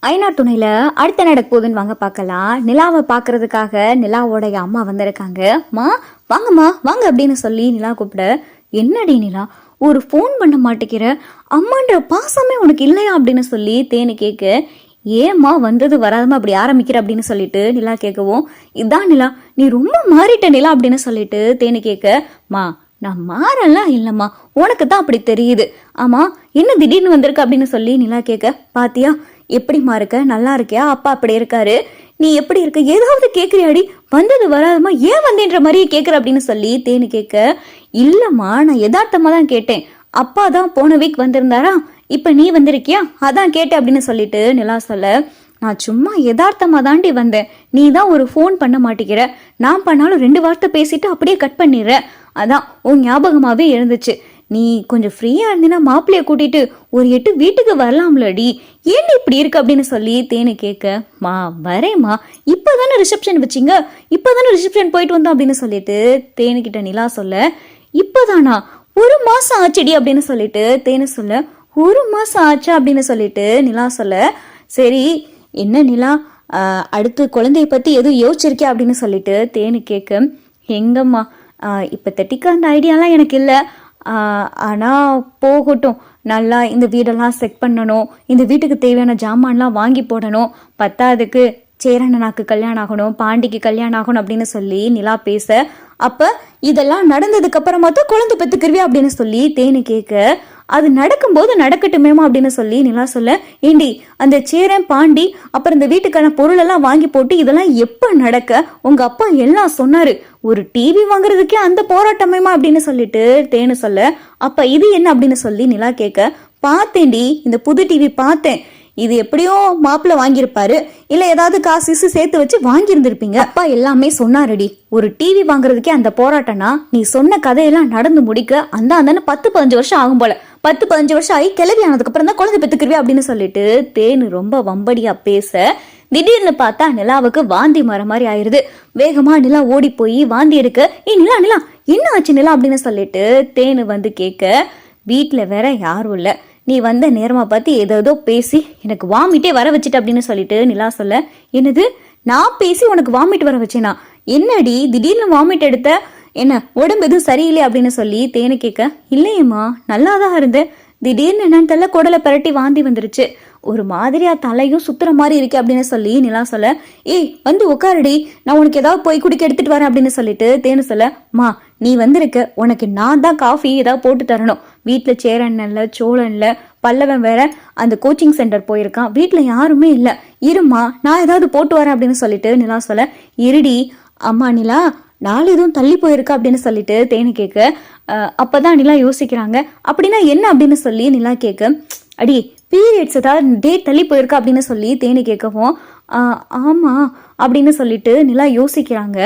ஐநா துணையில அடுத்த நடக்க போகுதுன்னு வாங்க பார்க்கலாம். நிலாவை பார்க்கறதுக்காக நிலாவோடைய அம்மா வந்திருக்காங்க. மா வாங்கம்மா வாங்க அப்படின்னு சொல்லி நிலா கூப்பிட, என்னடி நிலா ஒரு ஃபோன் பண்ண மாட்டேங்கிற, அம்மான்ற பாசமே உனக்கு இல்லையா அப்படின்னு சொல்லி தேனு கேட்க, ஏம்மா வந்தது வராதமா அப்படி ஆரம்பிக்கிற அப்படின்னு சொல்லிட்டு நிலா கேட்கவும், இதான் நிலா நீ ரொம்ப மாறிட்ட நிலா அப்படின்னு சொல்லிட்டு தேனு கேட்க, மா நான் மாறலாம் இல்லம்மா, உனக்கு தான் அப்படி தெரியுது. ஆமா என்ன திடீர்னு வந்திருக்க அப்படின்னு சொல்லி நிலா கேட்க, பாத்தியா எப்படிமா இருக்க, நல்லா இருக்கியா, அப்பா அப்படி இருக்காரு, நீ எப்படி இருக்க, ஏதாவது கேட்குறியாடி, வந்தது வராதமா ஏன் வந்தேன்ற மாதிரியே கேட்குற அப்படின்னு சொல்லி தேனு கேட்க, இல்லம்மா நான் யதார்த்தமா தான் கேட்டேன், அப்பா தான் போன வீக் வந்திருந்தாரா, இப்ப நீ வந்திருக்கியா அதான் கேட்டேன் அப்படின்னு சொல்லிட்டு நிலா சொல்ல, நான் சும்மா யதார்த்தமா தாண்டி வந்தேன், நீ தான் ஒரு ஃபோன் பண்ண மாட்டேங்கிற, நான் பண்ணாலும் 2 வார்த்தை பேசிட்டு அப்படியே கட் பண்ணிடுற, அதான் உன் ஞாபகமாவே இருந்துச்சு, நீ கொஞ்சம் ஃப்ரீயா இருந்தீன்னா மாப்பிள்ளைய கூட்டிட்டு ஒரு 8 வீட்டுக்கு வரலாம்லடி, ஏன் இப்படி இருக்கு அப்படின்னு சொல்லி தேனு கேட்க, மா வரேம்மா, இப்பதானே ரிசப்ஷன் வச்சிங்க, இப்பதானே ரிசப்ஷன் போயிட்டு வந்தோம் அப்படின்னு சொல்லிட்டு தேனு கிட்ட நிலா சொல்ல, இப்பதானா 1 மாசம் ஆச்சுடி அப்படின்னு சொல்லிட்டு தேனு சொல்ல, 1 மாசம் ஆச்சா அப்படின்னு சொல்லிட்டு நிலா சொல்ல, சரி என்ன நிலா அடுத்து குழந்தைய பத்தி எதுவும் யோசிச்சிருக்கியா அப்படின்னு சொல்லிட்டு தேனு கேட்க, எங்கம்மா இப்போதைக்கு அந்த ஐடியாலாம் எனக்கு இல்லை, ஆனால் போகட்டும், நல்லா இந்த வீடெல்லாம் செட் பண்ணணும், இந்த வீட்டுக்கு தேவையான ஜாமான்லாம் வாங்கி போடணும், பத்தாவதுக்கு சேரண்ணனாக்கு கல்யாணம் ஆகணும், பாண்டிக்கு கல்யாணம் ஆகணும் அப்படின்னு சொல்லி நிலா பேச, அப்போ இதெல்லாம் நடந்ததுக்கு அப்புறமா தான் குழந்தை பெற்றுக்கிருவியா அப்படின்னு சொல்லி தேனு கேட்க, அது நடக்கும்போது நடக்கட்டுமேமா அப்படின்னு சொல்லி நிலா சொல்ல, ஏண்டி அந்த சேரன் பாண்டி அப்புறம் இந்த வீட்டுக்கான பொருளெல்லாம் வாங்கி போட்டு இதெல்லாம் எப்போ நடக்க, உங்க அப்பா எல்லாம் சொன்னாரு, ஒரு டிவி வாங்குறதுக்கே அந்த போராட்டமேமா அப்படின்னு சொல்லிட்டு தேனு சொல்ல, அப்ப இது என்ன அப்படின்னு சொல்லி நிலா கேட்க, பார்த்தேன்டி இந்த புது டிவி பார்த்தேன், இது எப்படியோ மாப்பிள்ள வாங்கியிருப்பாரு, இல்ல ஏதாவது காசு சேர்த்து வச்சு வாங்கியிருந்திருப்பீங்க, அப்பா எல்லாமே சொன்னாரடி, ஒரு டிவி வாங்குறதுக்கே அந்த போராட்டம்னா நீ சொன்ன கதையெல்லாம் நடந்து முடிக்க அந்த 10-15 வருஷம் ஆகும் போல, 10-15 வருஷம் ஆகி கிளவி ஆனதுக்கு அப்புறம் தான் குழந்தை பெற்றுக்கிருவே அப்படின்னு சொல்லிட்டு தேனு ரொம்ப வம்படியா பேச, திடீர்னு பார்த்தா நிலாவுக்கு வாந்தி மர மாதிரி ஆயிருது. வேகமா நிலா ஓடி போய் வாந்தி எடுக்க, நிலா நிலா என்ன ஆச்சு நிலா அப்படின்னு சொல்லிட்டு தேனு வந்து கேட்க, வீட்டுல வேற யாரும் இல்ல, நீ வந்த நேரமா பார்த்து ஏதோ பேசி எனக்கு வாமிட்டே வர வச்சுட்டு அப்படின்னு சொல்லிட்டு நிலா சொல்ல, என்னது நான் பேசி உனக்கு வாமிட் வர வச்சேனா, என்னடி திடீர்னு வாமிட் எடுத்த, என்ன உடம்பு எதுவும் சரியில்லை அப்படின்னு சொல்லி தேனு கேட்க, இல்லையம்மா நல்லாதான் இருந்தேன், திடீர்னு என்னன்னு தெரியல குடலை பரட்டி வாந்தி வந்துருச்சு, ஒரு மாதிரியா தலையும் சுத்துற மாதிரி இருக்கு அப்படின்னு சொல்லி நிலா சொல்ல, ஏய் வந்து உட்காருடி, நான் உனக்கு ஏதாவது போய் குடிக்க எடுத்துட்டு வரேன் அப்படின்னு சொல்லிட்டு தேனு சொல்ல, மா நீ வந்திருக்க, உனக்கு நான் தான் காஃபி ஏதாவது போட்டு தரணும், வீட்டுல சேரன்ல சோழன்ல பல்லவன் வேற அந்த கோச்சிங் சென்டர் போயிருக்கான், வீட்டுல யாருமே இல்ல, இருமா நான் ஏதாவது போட்டு வரேன் அப்படின்னு சொல்லிட்டு நிலா சொல்ல, இருடி அம்மா நிலா நாலு எதுவும் தள்ளி போயிருக்கா அப்படின்னு சொல்லிட்டு தேனு கேட்க, அப்பதான் நிலா யோசிக்கிறாங்க, அப்படின்னா என்ன அப்படின்னு சொல்லி நிலா கேட்க, அடி பீரியட்ஸ் ஏதாவது டேட் தள்ளி போயிருக்கா அப்படின்னு சொல்லி தேனு கேட்கவும், ஆமா அப்படின்னு சொல்லிட்டு நிலா யோசிக்கிறாங்க,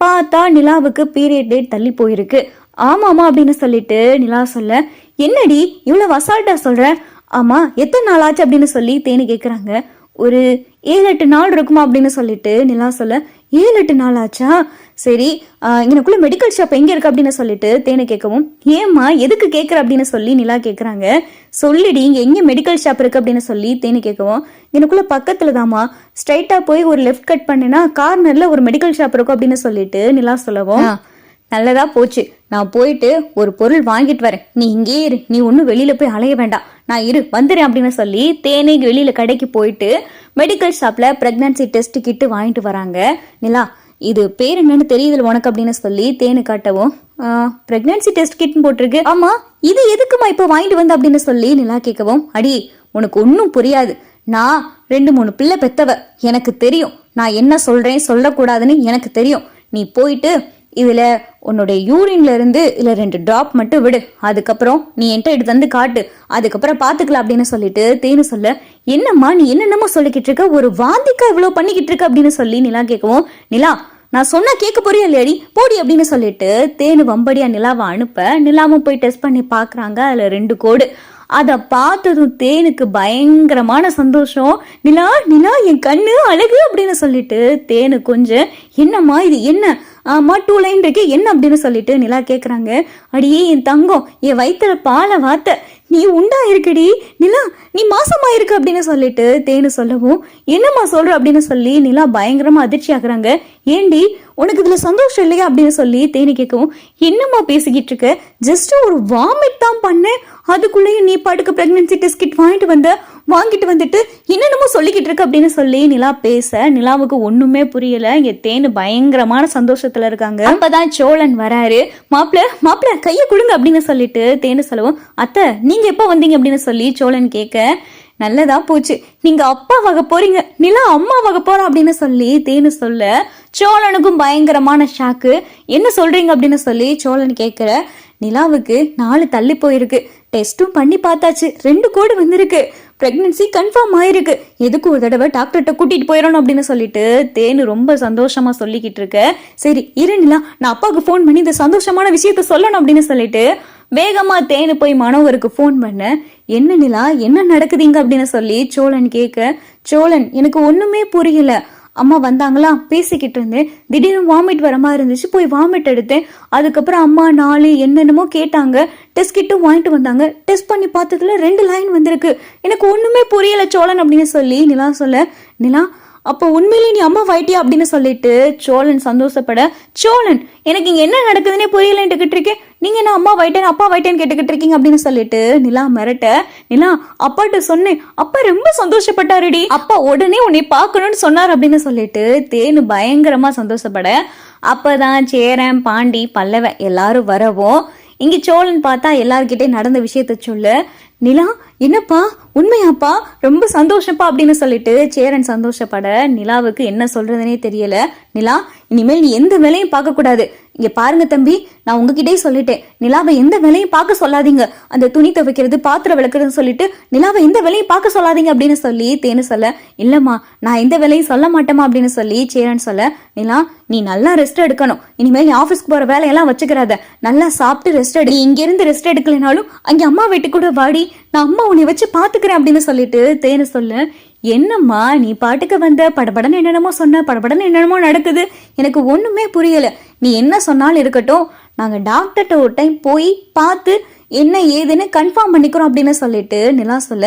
பார்த்தா நிலாவுக்கு பீரியட் டேட் தள்ளி போயிருக்கு, ஆமாமா அப்படின்னு சொல்லிட்டு நிலா சொல்ல, என்னடி இவ்வளவு அசால்ட்டா சொல்ற, ஆமா எத்தனை நாள் ஆச்சு அப்படின்னு சொல்லி தேனு கேட்குறாங்க, ஒரு 7-8 நாள் இருக்குமா அப்படின்னு சொல்லிட்டு நிலா சொல்ல, 7-8 நாள் ஆச்சா, சரி எனக்குள்ள மெடிக்கல் ஷாப் எங்க இருக்கு அப்படின்னு சொல்லிட்டு தேனு கேட்கவும், ஏம்மா எதுக்கு கேட்குற அப்படின்னு சொல்லி நிலா கேட்குறாங்க, சொல்லிடி இங்க எங்க மெடிக்கல் ஷாப் இருக்கு அப்படின்னு சொல்லி தேனு கேட்கவும், எனக்குள்ள பக்கத்துல தாமா, ஸ்ட்ரைட்டா போய் ஒரு லெஃப்ட் கட் பண்ணினா கார்னர்ல ஒரு மெடிக்கல் ஷாப் இருக்கும் அப்படின்னு சொல்லிட்டு நிலா சொல்லவும், நல்லதா போச்சு, நான் போயிட்டு ஒரு பொருள் வாங்கிட்டு வரேன், நீ இங்கே இரு, நீ ஒன்னும் வெளியில போய் அலைய வேண்டாம், நான் வந்துடுறேன் அப்படின்னு சொல்லி தேனே வெளியில கடைக்கு போயிட்டு மெடிக்கல் ஷாப்ல பிரெக்னன்சி டெஸ்ட் கிட்டு வாங்கிட்டு வராங்க. நிலா இது பேர் என்னன்னு தெரியுதுல உனக்கு அப்படின்னு சொல்லி தேனு காட்டவும், பிரெக்னன்சி டெஸ்ட் கிட்னு போட்டிருக்கு, ஆமா இது எதுக்குமா இப்ப வாங்கிட்டு வந்த அப்படின்னு சொல்லி நிலா கேட்கவும், அடி உனக்கு ஒன்னும் புரியாது, நான் 2-3 பிள்ளை பெத்தவ, எனக்கு தெரியும், நான் என்ன சொல்றேன் சொல்லக்கூடாதுன்னு எனக்கு தெரியும், நீ போயிட்டு இதுல உன்னுடைய யூரின்ல இருந்து இல்ல 2 டிராப் மட்டும் விடு, அதுக்கப்புறம் நீ என்கிட்ட எடுத்து வந்து காட்டு, அதுக்கப்புறம் பாத்துக்கலாம் அப்படின்னு சொல்லிட்டு தேனு சொல்ல, என்னம்மா நீ என்னென்னமோ சொல்லிக்கிட்டு இருக்க, ஒரு வாந்திக்கா இவ்வளவு பண்ணிக்கிட்டு இருக்க அப்படின்னு சொல்லி நிலா கேட்கவும், நிலா நான் சொன்னா கேட்க போறியா இல்லையாடி போடி அப்படின்னு சொல்லிட்டு தேனு வம்படியா நிலாவை அனுப்ப, நிலாவும் போய் டெஸ்ட் பண்ணி பாக்குறாங்க, அதுல 2 கோடு, அதை பார்த்ததும் தேனுக்கு பயங்கரமான சந்தோஷம், நிலா நிலா என் கண்ணு அழகு அப்படின்னு சொல்லிட்டு தேனு கொஞ்சம், என்னம்மா இது என்ன ஆமா 2 லைன் இருக்கு என்ன அப்படின்னு சொல்லிட்டு நிலா கேக்குறாங்க. அடியே என் தங்கம், என் வயிற்றுல பாலை வாத்த, நீ உண்டா இருக்குடி நிலா, நீ மாசமா இருக்கு அப்படின்னு சொல்லிட்டு தேனு சொல்லவும், என்னம்மா சொல்ற அப்படின்னு சொல்லி நிலா பயங்கரமா அதிர்ச்சி ஆகுறாங்க. ஏண்டி உனக்கு இதுல சந்தோஷம் இல்லையா அப்படின்னு சொல்லி தேனு கேட்கவும், என்னம்மா பேசிக்கிட்டு இருக்க, ஜஸ்ட் ஒரு வாமிட் தான் பண்ணேன், அதுக்குள்ளேயும் நீ பாட்டுக்கு பிரெக்னன்சி டெஸ்ட் கிட் வாங்கிட்டு வந்துட்டு என்னென்னமோ சொல்லிக்கிட்டு இருக்கு அப்படின்னு சொல்லி நிலா பேச நிலாவுக்கு ஒண்ணுமே புரியல. இங்க தேனு பயங்கரமான சந்தோஷத்துல இருக்காங்க. அப்பதான் சோழன் வராரு. மாப்பிள்ள கைய கொடுங்க அப்படின்னு சொல்லிட்டு தேனு சொல்லவும், அத்தை நீங்க எப்ப வந்தீங்க அப்படின்னு சொல்லி சோழன் கேட்க, நல்லதா போச்சு, நீங்க அப்பாவாக போறீங்க, நிலா அம்மாவாக போறா அப்படின்னு சொல்லி தேனு சொல்ல சோழனுக்கும் பயங்கரமான ஷாக்கு. என்ன சொல்றீங்க அப்படின்னு சொல்லி சோழன் கேட்கிற, நிலாவுக்கு 4 தள்ளி போயிருக்கு, டெஸ்ட்டும் பண்ணி பார்த்தாச்சு, 2 கோடு வந்திருக்கு, பிரெக்னன்சி கன்ஃபார்ம் ஆயிருக்கு, எதுக்கு ஒரு தடவை டாக்டர்கிட்ட கூட்டிட்டு போயிடணும் அப்படின்னு சொல்லிட்டு தேனு ரொம்ப சந்தோஷமா சொல்லிக்கிட்டு இருக்க. சரி இரு நிலா, நான் அப்பாவுக்கு ஃபோன் பண்ணி இந்த சந்தோஷமான விஷயத்த சொல்லணும் அப்படின்னு சொல்லிட்டு வேகமா தேனு போய் மனோகருக்கு ஃபோன் பண்ண, என்ன நிலா என்ன நடக்குதுங்க அப்படின்னு சொல்லி சோழன் கேட்க, சோழன் எனக்கு ஒண்ணுமே புரியல, அம்மா வந்தாங்களா, பேசிக்கிட்டு இருந்தேன், திடீர்னு வாமிட் வர மாதிரி இருந்துச்சு, போய் வாமிட் எடுத்தேன், அதுக்கப்புறம் அம்மா 4 என்னென்னமோ கேட்டாங்க, டெஸ்ட் கிட்டும் வாங்கிட்டு வந்தாங்க, டெஸ்ட் பண்ணி பார்த்ததுல 2 லைன் வந்திருக்கு, எனக்கு ஒண்ணுமே புரியல சோழன் அப்படின்னு சொல்லி நிலா சொல்ல, நிலா அப்போ உண்மையிலே நீ அம்மா வாயிட்டியா அப்படின்னு சொல்லிட்டு சோழன் சந்தோஷப்பட, சோழன் எனக்கு இங்க என்ன நடக்குதுன்னே புரியலன்னு கேட்டுக்கிட்டு இருக்கேன், நீங்க என்ன அம்மா வாயிட்டேன் அப்பா வாயிட்டேன்னு கேட்டுக்கிட்டு இருக்கீங்க அப்படின்னு சொல்லிட்டு நிலா மிரட்ட, நிலா அப்பாட்ட சொன்னேன், அப்பா ரொம்ப சந்தோஷப்பட்டாருடி, அப்பா உடனே உன்னை பார்க்கணும்னு சொன்னார் அப்படின்னு சொல்லிட்டு தேனு பயங்கரமா சந்தோஷப்பட, அப்பதான் சேரன் பாண்டி பல்லவ எல்லாரும் வரவும் இங்க சோழன் பார்த்தா எல்லார்கிட்டே நடந்த விஷயத்த சொல்ல, நிலா என்னப்பா உண்மையாப்பா ரொம்ப சந்தோஷப்பா அப்படின்னு சொல்லிட்டு சேரன் சந்தோஷப்பட நிலாவுக்கு என்ன சொல்றதுனே தெரியல. நிலா இனிமேல் நீ எந்த வேலையும் பார்க்க கூடாது, இங்க பாருங்க தம்பி, நான் உங்ககிட்டே சொல்லிட்டேன், நிலாவை எந்த வேலையும் பார்க்க சொல்லாதீங்க, அந்த துணி துவைக்கிறது பாத்திரம் விளக்குறதுன்னு சொல்லிட்டு நிலாவை எந்த வேலையும் பார்க்க சொல்லாதீங்க அப்படின்னு சொல்லி தேனு சொல்ல, இல்லம்மா நான் எந்த வேலையும் சொல்ல மாட்டேமா அப்படின்னு சொல்லி சேரன் சொல்ல, நிலா நீ நல்லா ரெஸ்ட் எடுக்கணும், இனிமேல் நீ ஆஃபீஸ்க்கு போற வேலையெல்லாம் வச்சுக்கிறாத, நல்லா சாப்பிட்டு ரெஸ்ட் எடு, நீ இங்க இருந்து ரெஸ்ட் எடுக்கலைனாலும் அங்க அம்மா வீட்டுக்கு கூட வாடி, நான் அம்மா உன்னை வச்சு பாத்துக்கிறேன் அப்படின்னு சொல்லிட்டு தேனு சொல்ல, என்னம்மா நீ பாட்டுக்கு வந்த, படபடன்னு என்னென்னமோ சொன்ன, படபடன்னு என்னென்னமோ நடக்குது, எனக்கு ஒண்ணுமே புரியல, நீ என்ன சொன்னாலும் இருக்கட்டும், நாங்க டாக்டர்கிட்ட ஒரு டைம் போய் பார்த்து என்ன ஏதுன்னு கன்ஃபார்ம் பண்ணிக்கிறோம் அப்படின்னு சொல்லிட்டு நிலா சொல்ல,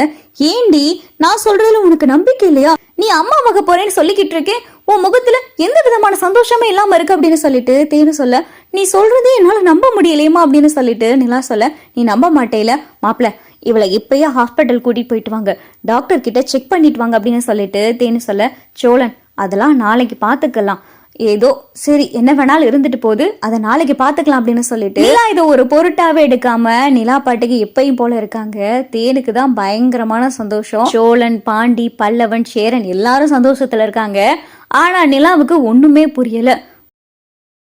ஏண்டி நான் சொல்றதுல உனக்கு நம்பிக்கை இல்லையா, நீ அம்மாவாக போறேன்னு சொல்லிக்கிட்டு இருக்கேன், உன் முகத்துல எந்த விதமான சந்தோஷமே இல்லாம இருக்கு அப்படின்னு சொல்லிட்டு தேனு சொல்ல, நீ சொல்றதே என்னால நம்ப முடியலையமா அப்படின்னு சொல்லிட்டு நிலா சொல்ல, நீ நம்ப மாட்டேல மாப்பிள்ள, இவளை இப்பயே ஹாஸ்பிட்டல் கூட்டிட்டு போயிட்டு வாங்க, டாக்டர் கிட்ட செக் பண்ணிட்டு வாங்க அப்படின்னு சொல்லிட்டு தேனு சொல்ல, சோழன் அதெல்லாம் நாளைக்கு பாத்துக்கலாம், ஏதோ சரி என்ன வேணாலும் இருந்துட்டு போகுது, அதை நாளைக்கு பாத்துக்கலாம் அப்படின்னு சொல்லிட்டு நிலா இதை ஒரு பொருட்டாவே எடுக்காம நிலா பாட்டுக்கு எப்பயும் போல இருக்காங்க. தேனுக்கு தான் பயங்கரமான சந்தோஷம். சோழன் பாண்டி பல்லவன் சேரன் எல்லாரும் சந்தோஷத்துல இருக்காங்க. ஆனா நிலாவுக்கு ஒண்ணுமே புரியல.